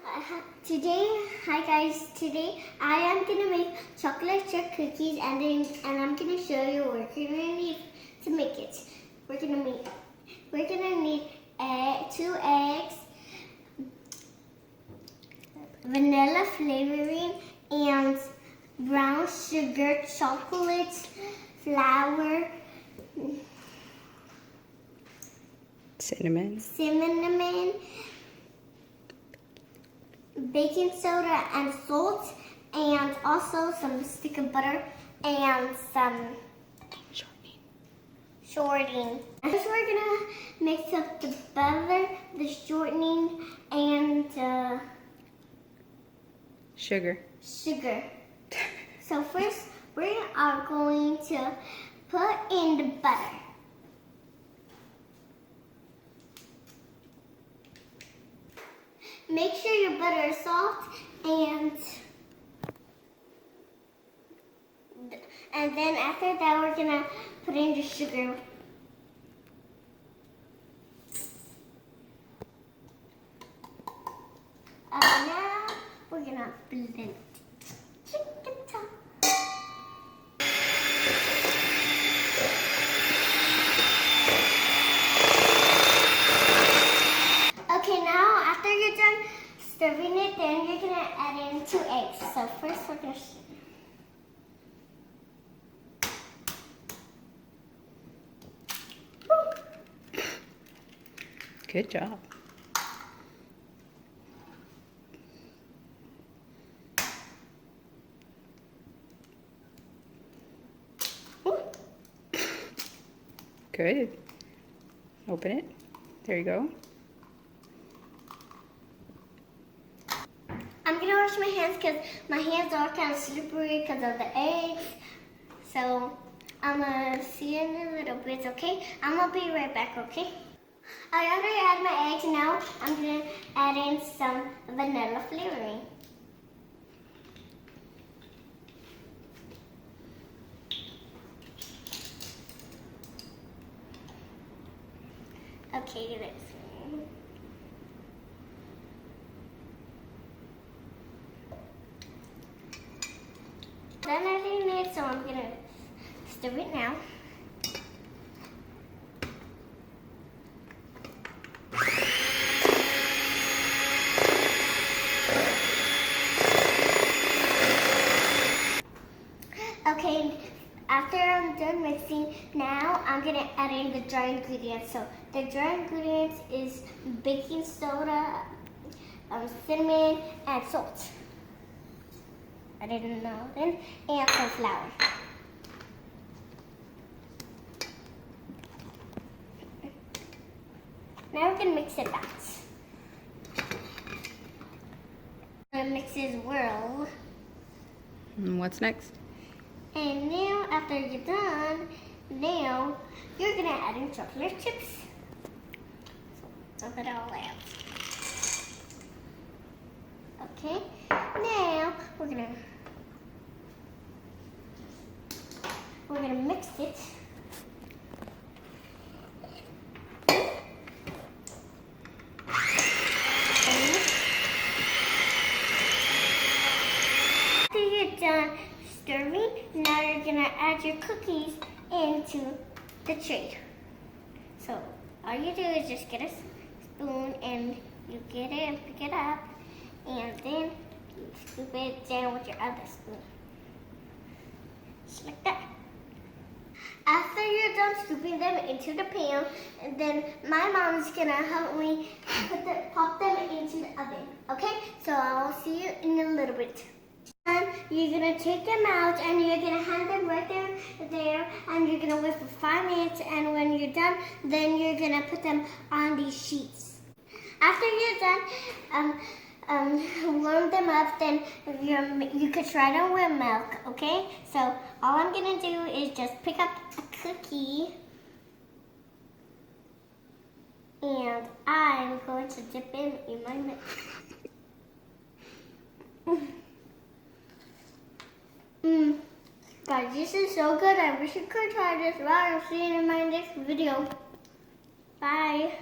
Hi guys. Today I am gonna make chocolate chip cookies, and I'm gonna show you what we're gonna need to make it. We're gonna need 2 eggs, vanilla flavoring, and brown sugar, chocolate, flour, cinnamon, baking soda and salt, and also some stick of butter and some shortening. First we're gonna mix up the butter, the shortening, and sugar. So first we are going to put in the butter. Make sure your butter is soft, and then after that we're gonna put in the sugar. Now we're gonna blend it. Okay, now after you're done stirring it, then you're gonna add in 2 eggs. So first we're gonna Good job. Good. Open it. There you go. I'm gonna wash my hands because my hands are kind of slippery because of the eggs. So I'm gonna see you in a little bit, okay? I'm gonna be right back, okay? I already added my eggs. Now I'm gonna add in some vanilla flavoring. Okay, let's see. Then I didn't need, so I'm gonna stir it now. Okay, after I'm done mixing, now I'm gonna add in the dry ingredients. So the dry ingredients is baking soda, cinnamon, and salt. I didn't know then, and some flour. Now we're gonna mix it back. The mix is well. And what's next? And now, after you're done, now you're gonna add in chocolate chips. So dump it all out. Okay. Now we're gonna mix it. After you're done stirring, now you're gonna add your cookies into the tray. So all you do is just get a spoon and you get it and pick it up, and then you scoop it down with your other spoon. Just like that. After you're done scooping them into the pan, and then my mom's gonna help me pop them into the oven. Okay? So I'll see you in a little bit. And you're gonna take them out, and you're gonna hand them right there, and you're gonna wait for 5 minutes. And when you're done, then you're gonna put them on these sheets. After you're done, warm them up. Then you could try them with milk. Okay? So all I'm gonna do is just pick up a cookie, and I'm going to dip it in my milk. Guys, this is so good. I wish you could try this. Bye. I'll see you in my next video. Bye.